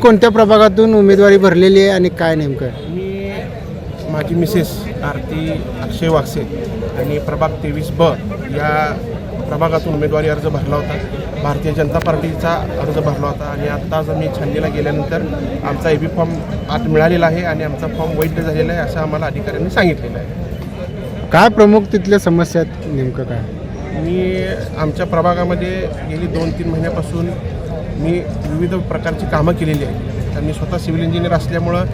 कोणत्या प्रभागातून उमेदवारी भरलेली आहे आणि काय नेमकं? मी माझी मिसेस आरती अक्षय वागसे आणि प्रभाग 23B या प्रभागातून उमेदवारी अर्ज भरला होता. भारतीय जनता पार्टीचा अर्ज भरला होता आणि आत्ताच मी छाननीला गेल्यानंतर आमचा AB फॉर्म आज मिळालेला आहे आणि आमचा फॉर्म वैध झालेला आहे असं आम्हाला अधिकाऱ्यांनी सांगितलेलं आहे. काय प्रमुख तिथल्या समस्या आहेत नेमकं काय? मी आमच्या प्रभागामध्ये गेली 2-3 महिन्यापासून मी विविध प्रकारची कामं केलेली आहेत. तर मी स्वतः सिव्हिल इंजिनियर असल्यामुळं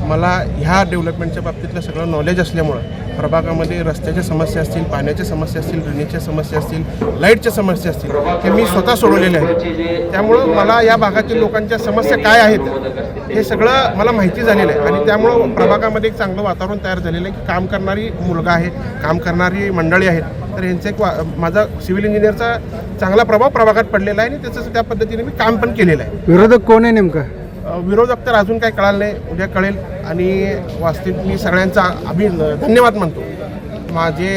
मला ह्या डेव्हलपमेंटच्या बाबतीतलं सगळं नॉलेज असल्यामुळं प्रभागामध्ये रस्त्याच्या समस्या असतील, पाण्याच्या समस्या असतील, ड्रेनेजच्या समस्या असतील, लाईटच्या समस्या असतील, ते मी स्वतः सोडवलेले आहेत. त्यामुळं मला या भागातील लोकांच्या समस्या काय आहेत हे सगळं मला माहिती झालेलं आहे आणि त्यामुळं प्रभागामध्ये एक चांगलं वातावरण तयार झालेलं आहे की काम करणारी मुलगा आहे, काम करणारी मंडळी आहेत. तर यांचं एक माझा सिव्हिल इंजिनियरचा चांगला प्रभाव प्रभागात पडलेला आहे आणि त्याचं त्या पद्धतीने मी काम पण केलेलं आहे. विरोधक कोण आहे नेमकं? विरोधक तर अजून काही कळालं नाही, उद्या कळेल. आणि वास्तविक मी सगळ्यांचा धन्यवाद मानतो. माझे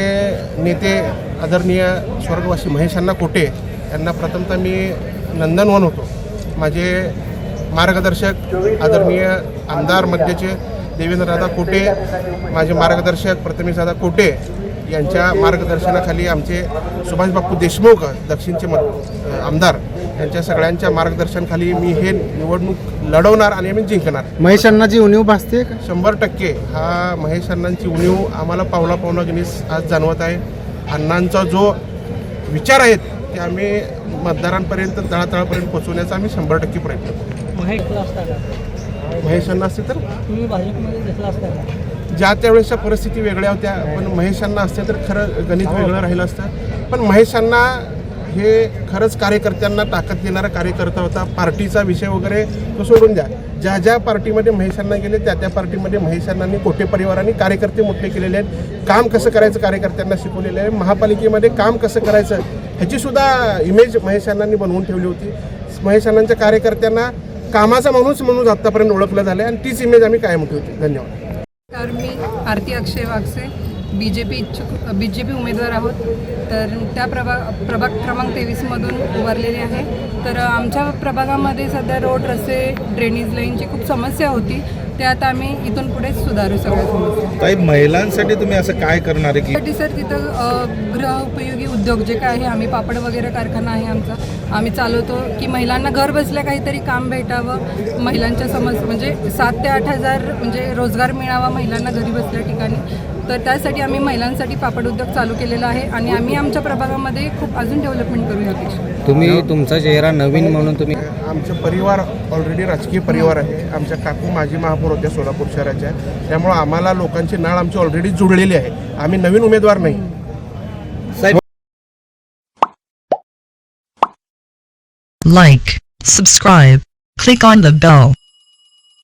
नेते आदरणीय स्वर्गवासी महेश अण्णा कोटे यांना प्रथमतः मी नंदनवन होतो. माझे मार्गदर्शक आदरणीय आमदार मध्यचे देवेंद्रदादा कोटे, माझे मार्गदर्शक प्रथमेशदादा कोटे यांच्या मार्गदर्शनाखाली आमचे सुभाष बापू देशमुख दक्षिणचे आमदार यांच्या सगळ्यांच्या मार्गदर्शनाखाली मी हे निवडणूक लढवणार आणि मी जिंकणार. महेश अण्णाची उणीव भासते का? 100% हा महेश अण्णांची उणीव आम्हाला पावला गणिस आज जाणवत आहे. अण्णांचा जो विचार आहेत ते आम्ही मतदारांपर्यंत तळातळापर्यंत पोहोचवण्याचा आम्ही 100% प्रयत्न करू. महेश अण्णा असते तर तुम्ही भाजपमध्ये घेतला असता का? ज्या त्यावेळेसच्या परिस्थिती वेगळ्या होत्या, पण महेश अण्णा असते तर खरं गणित वेगळं राहिलं असतं. पण महेश अण्णा हे खरंच कार्यकर्त्यांना ताकद देणारा कार्यकर्ता होता. पार्टीचा विषय वगैरे तो सोडून द्या, ज्या पार्टीमध्ये महेश अण्णा गेले त्या पार्टीमध्ये महेश अण्णांनी कोटे परिवारांनी कार्यकर्ते मोठे केलेले आहेत. काम कसं करायचं कार्यकर्त्यांना शिकवलेलं आहे. महापालिकेमध्ये काम कसं करायचं ह्याचीसुद्धा इमेज महेश अण्णांनी बनवून ठेवली होती. महेश अण्णांच्या कार्यकर्त्यांना कामाचा माणूस म्हणून आत्तापर्यंत ओळखलं झालं आहे आणि तीच इमेज आम्ही कायम ठेवतो. धन्यवाद. तर मी आरती अक्षय वागसे बीजेपी उमेदवार आहोत. तर त्या प्रभाग क्रमांक 23मधून उभारलेले आहे. तर आमच्या प्रभागामध्ये सध्या रोड, रस्ते, ड्रेनेज लाईनची खूप समस्या होती. ते आता आम्ही इथून पुढे सुधारू सगळ्या समस्या. काही महिलांसाठी तुम्ही असं काय करणार आहे की? सर तिथं गृहउपयोगी उद्योग जे काय आहे, आम्ही पापड वगैरे कारखाना आहे आमचा, आम्ही चालवतो की महिलांना घर बसल्या काहीतरी काम भेटावं. महिलांच्या समस्या म्हणजे 7 ते 8 हजार म्हणजे रोजगार मिळावा महिलांना घरी बसल्या ठिकाणी. तर त्यासाठी आम्ही महिलांसाठी पापड उद्योग चालू केलेला आहे आणि आम्ही आमच्या प्रभागामध्ये खूप अजून डेव्हलपमेंट करू यापेक्षा. तुम्ही तुमचा चेहरा नवीन म्हणून तुम्ही आमचं परिवार ऑलरेडी राजकीय परिवार आहे. आमच्या काकू माजी महापौर होत्या सोलापूर शहराच्या, त्यामुळं आम्हाला लोकांची नाळ आमची ऑलरेडी जुळलेली आहे. आम्ही नवीन उमेदवार नाही. Like, subscribe, click on the bell.